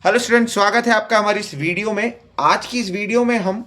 Hello student, स्वागत है आपका हमारी इस वीडियो में। आज की इस वीडियो में हम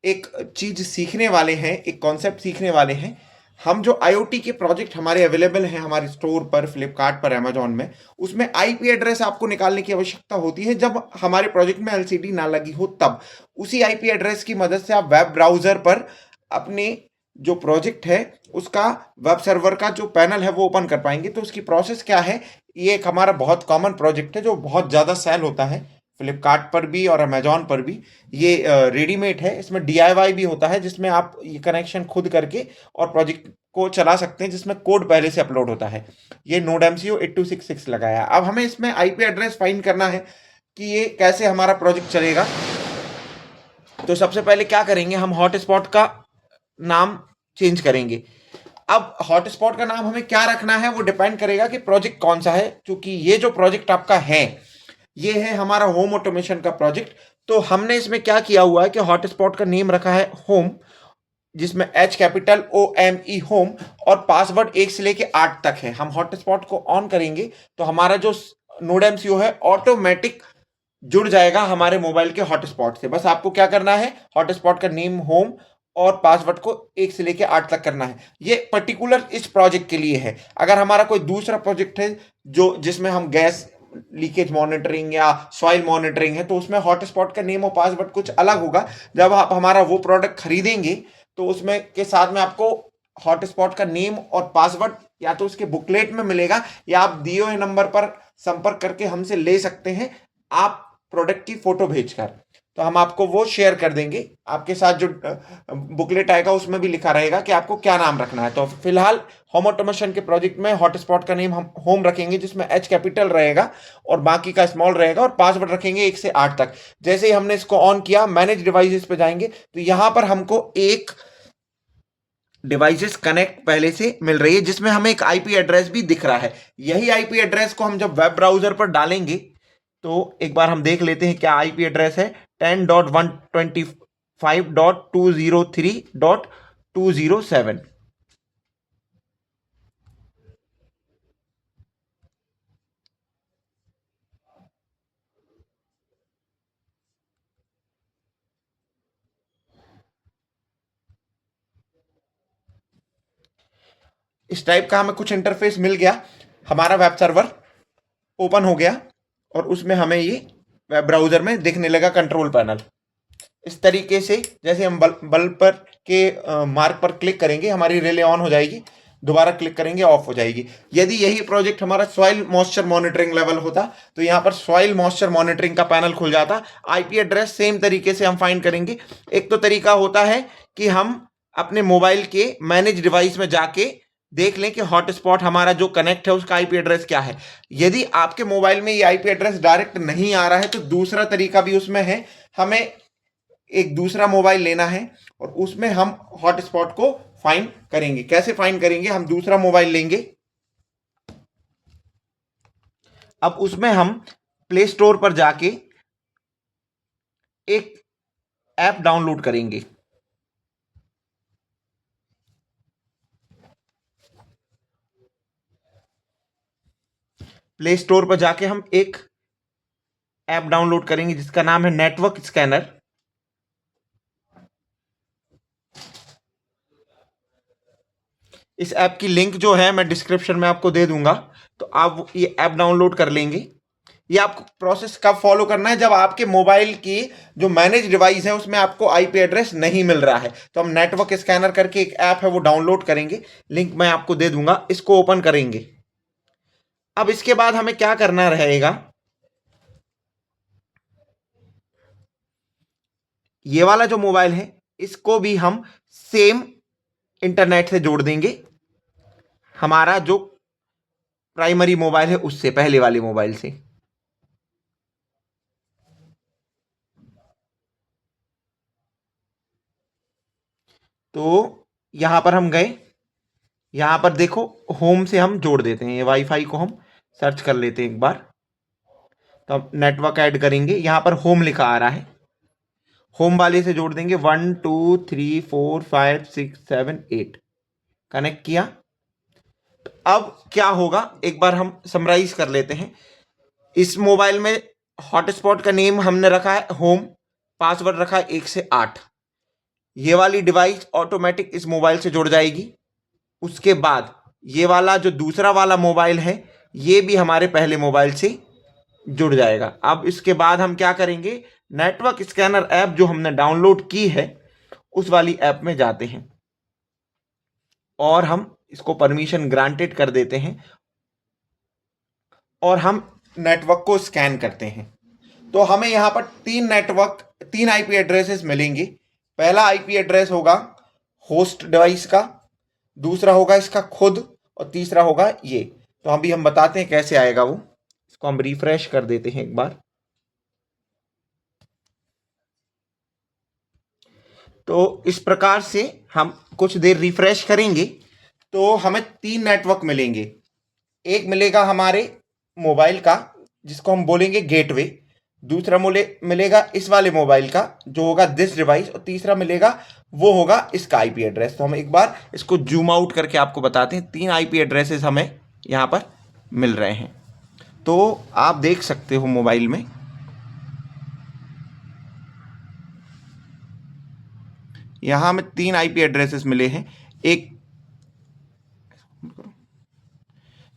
एक चीज सीखने वाले हैं, एक कॉन्सेप्ट सीखने वाले हैं। हम जो आईओटी के प्रोजेक्ट हमारे अवेलेबल हैं हमारे स्टोर पर, फ्लिपकार्ट पर, अमेजोन में, उसमें आईपी एड्रेस आपको निकालने की आवश्यकता होती है जब हमारे प्रोजेक्ट में एलसीडी ना लगी हो। तब उसी आईपी एड्रेस की मदद से आप वेब ब्राउजर पर अपने जो प्रोजेक्ट है उसका, वेब सर्वर का जो पैनल है वो ओपन कर पाएंगे। तो उसकी प्रोसेस क्या है? ये एक हमारा बहुत कॉमन प्रोजेक्ट है जो बहुत ज़्यादा सेल होता है फ्लिपकार्ट पर भी और अमेजोन पर भी। ये रेडीमेड है, इसमें डीआईवाई भी होता है जिसमें आप ये कनेक्शन खुद करके और प्रोजेक्ट को चला सकते हैं, जिसमें कोड पहले से अपलोड होता है। ये नोड एमसीयू 8266 लगाया है। अब हमें इसमें आईपी एड्रेस फाइंड करना है कि ये कैसे हमारा प्रोजेक्ट चलेगा। तो सबसे पहले क्या करेंगे, हम हॉटस्पॉट का नाम चेंज करेंगे। अब हॉटस्पॉट का नाम हमें क्या रखना है वो डिपेंड करेगा कि प्रोजेक्ट कौन सा है। क्योंकि ये जो प्रोजेक्ट आपका है ये है हमारा होम ऑटोमेशन का प्रोजेक्ट। तो हमने इसमें क्या किया हुआ है कि हॉटस्पॉट का नेम रखा है होम, जिसमें H capital O M E home, और पासवर्ड 1 से लेके 8 तक है। हम हॉटस्पॉट को ऑन करेंगे तो हमारा जो नोड एमसीयू है ऑटोमेटिक जुड़ जाएगा हमारे मोबाइल के हॉटस्पॉट से। बस आपको क्या करना है, हॉटस्पॉट का नेम होम और पासवर्ड को 1 से लेके 8 तक करना है। ये पर्टिकुलर इस प्रोजेक्ट के लिए है। अगर हमारा कोई दूसरा प्रोजेक्ट है जो जिसमें हम गैस लीकेज मॉनिटरिंग या सॉइल मॉनिटरिंग है, तो उसमें हॉटस्पॉट का नेम और पासवर्ड कुछ अलग होगा। जब आप हमारा वो प्रोडक्ट खरीदेंगे तो उसमें के साथ में आपको हॉटस्पॉट का नेम और पासवर्ड या तो उसके बुकलेट में मिलेगा, या आप दिए हुए नंबर पर संपर्क करके हमसे ले सकते हैं, आप प्रोडक्ट की फोटो भेजकर। तो हम आपको वो शेयर कर देंगे। आपके साथ जो बुकलेट आएगा उसमें भी लिखा रहेगा कि आपको क्या नाम रखना है। तो फिलहाल होम ऑटोमेशन के प्रोजेक्ट में हॉटस्पॉट का नेम हम होम रखेंगे, जिसमें एच कैपिटल रहेगा और बाकी का स्मॉल रहेगा, और पासवर्ड रखेंगे 1 से 8 तक। जैसे ही हमने इसको ऑन किया, मैनेज डिवाइसेस पे जाएंगे तो यहां पर हमको एक डिवाइसेस कनेक्ट पहले से मिल रही है, जिसमें हमें एक आईपी एड्रेस भी दिख रहा है। यही आईपी एड्रेस को हम जब वेब ब्राउजर पर डालेंगे तो एक बार हम देख लेते हैं क्या आईपी एड्रेस है। 10.125.203.207। इस टाइप का हमें कुछ इंटरफेस मिल गया। हमारा वेब सर्वर ओपन हो गया और उसमें हमें ये वेब ब्राउजर में दिखने लगा कंट्रोल पैनल। इस तरीके से जैसे हम बल्ब पर के मार्क पर क्लिक करेंगे हमारी रिले ऑन हो जाएगी, दोबारा क्लिक करेंगे ऑफ हो जाएगी। यदि यही प्रोजेक्ट हमारा सॉइल मॉइस्चर मॉनिटरिंग लेवल होता तो यहाँ पर सॉइल मॉइस्चर मॉनिटरिंग का पैनल खुल जाता। आईपी एड्रेस सेम तरीके से हम फाइंड करेंगे। एक तो तरीका होता है कि हम अपने मोबाइल के मैनेज डिवाइस में जाके देख लें कि हॉटस्पॉट हमारा जो कनेक्ट है उसका आईपी एड्रेस क्या है। यदि आपके मोबाइल में ये आईपी एड्रेस डायरेक्ट नहीं आ रहा है तो दूसरा तरीका भी उसमें है। हमें एक दूसरा मोबाइल लेना है और उसमें हम हॉटस्पॉट को फाइंड करेंगे। कैसे फाइंड करेंगे, हम दूसरा मोबाइल लेंगे। अब उसमें हम प्ले स्टोर पर जाके एक ऐप डाउनलोड करेंगे। प्ले स्टोर पर जाके हम एक ऐप डाउनलोड करेंगे जिसका नाम है नेटवर्क स्कैनर। इस ऐप की लिंक जो है मैं डिस्क्रिप्शन में आपको दे दूंगा, तो आप ये ऐप डाउनलोड कर लेंगे। ये आपको प्रोसेस कब फॉलो करना है, जब आपके मोबाइल की जो मैनेज डिवाइस है उसमें आपको आईपी एड्रेस नहीं मिल रहा है। तो हम नेटवर्क स्कैनर करके एक ऐप है वो डाउनलोड करेंगे, लिंक मैं आपको दे दूंगा। इसको ओपन करेंगे। अब इसके बाद हमें क्या करना रहेगा, ये वाला जो मोबाइल है इसको भी हम सेम इंटरनेट से जोड़ देंगे, हमारा जो प्राइमरी मोबाइल है उससे, पहले वाले मोबाइल से। तो यहां पर हम गए, यहां पर देखो होम से हम जोड़ देते हैं, ये वाईफाई को हम सर्च कर लेते हैं एक बार। तो हम नेटवर्क ऐड करेंगे, यहां पर होम लिखा आ रहा है, होम वाले से जोड़ देंगे। 1 2 3 4 5 6 7 8 कनेक्ट किया। अब क्या होगा एक बार हम समराइज कर लेते हैं। इस मोबाइल में हॉटस्पॉट का नेम हमने रखा है होम, पासवर्ड रखा है 1 से 8। ये वाली डिवाइस ऑटोमेटिक इस मोबाइल से जुड़ जाएगी। उसके बाद ये वाला जो दूसरा वाला मोबाइल है ये भी हमारे पहले मोबाइल से जुड़ जाएगा। अब इसके बाद हम क्या करेंगे, नेटवर्क स्कैनर ऐप जो हमने डाउनलोड की है उस वाली ऐप में जाते हैं और हम इसको परमिशन ग्रांटेड कर देते हैं और हम नेटवर्क को स्कैन करते हैं। तो हमें यहां पर तीन आईपी एड्रेसेस मिलेंगे। पहला आईपी एड्रेस होगा होस्ट डिवाइस का, दूसरा होगा इसका खुद और तीसरा होगा ये। तो अभी हम बताते हैं कैसे आएगा वो। इसको हम रिफ्रेश कर देते हैं एक बार। तो इस प्रकार से हम कुछ देर रिफ्रेश करेंगे तो हमें 3 नेटवर्क मिलेंगे। एक मिलेगा हमारे मोबाइल का जिसको हम बोलेंगे गेटवे, दूसरा मिलेगा इस वाले मोबाइल का जो होगा दिस डिवाइस, और तीसरा मिलेगा वो होगा इसका आईपी एड्रेस। तो हम एक बार इसको जूम आउट करके आपको बताते हैं। 3 आईपी एड्रेसेस हमें यहाँ पर मिल रहे हैं। तो आप देख सकते हो मोबाइल में यहाँ हमें 3 आईपी एड्रेसेस मिले हैं।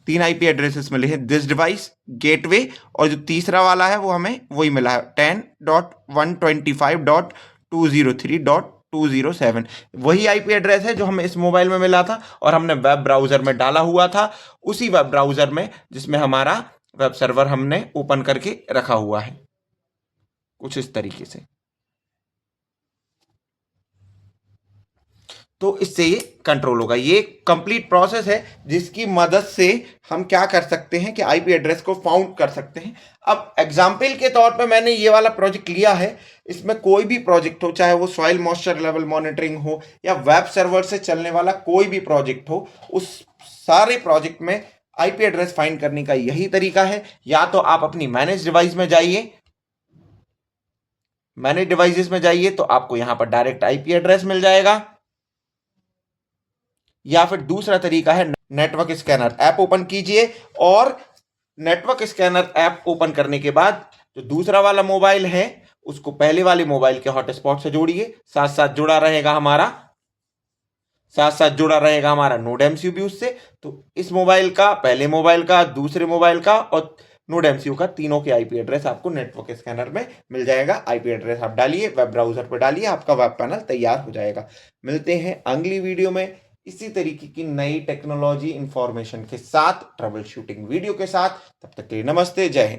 3 आईपी एड्रेसेस मिले हैं, दिस डिवाइस, गेटवे, और जो तीसरा वाला है वो हमें वही मिला है 10.125.203.207। वही आईपी एड्रेस है जो हमें इस मोबाइल में मिला था और हमने वेब ब्राउज़र में डाला हुआ था, उसी वेब ब्राउज़र में जिसमें हमारा वेब सर्वर हमने ओपन करके रखा हुआ है, कुछ इस तरीके से। तो इससे ये कंट्रोल होगा। ये कंप्लीट प्रोसेस है जिसकी मदद से हम क्या कर सकते हैं कि आईपी एड्रेस को फाउंड कर सकते हैं। अब एग्जाम्पल के तौर पे मैंने ये वाला प्रोजेक्ट लिया है। इसमें कोई भी प्रोजेक्ट हो, चाहे वो सॉइल मॉइस्चर लेवल मॉनिटरिंग हो या वेब सर्वर से चलने वाला कोई भी प्रोजेक्ट हो, उस सारे प्रोजेक्ट में आईपी एड्रेस फाइंड करने का यही तरीका है। या तो आप अपनी मैनेज डिवाइस में जाइए, मैनेज डिवाइसेस में जाइए तो आपको यहां पर डायरेक्ट आईपी एड्रेस मिल जाएगा, या फिर दूसरा तरीका है नेटवर्क स्कैनर ऐप ओपन कीजिए और नेटवर्क स्कैनर ऐप ओपन करने के बाद जो दूसरा वाला मोबाइल है उसको पहले वाले मोबाइल के हॉटस्पॉट से जोड़िए। साथ साथ जुड़ा रहेगा हमारा नोड एमसीयू भी उससे। तो इस मोबाइल का, पहले मोबाइल का, दूसरे मोबाइल का और नोड एमसीयू का, तीनों के आईपी एड्रेस आपको नेटवर्क स्कैनर में मिल जाएगा। आईपी एड्रेस आप डालिए, वेब ब्राउजर पर डालिए, आपका वेब पैनल तैयार हो जाएगा। मिलते हैं अगली वीडियो में इसी तरीके की नई टेक्नोलॉजी इंफॉर्मेशन के साथ, ट्रबल शूटिंग वीडियो के साथ। तब तक के लिए नमस्ते, जय हिंद।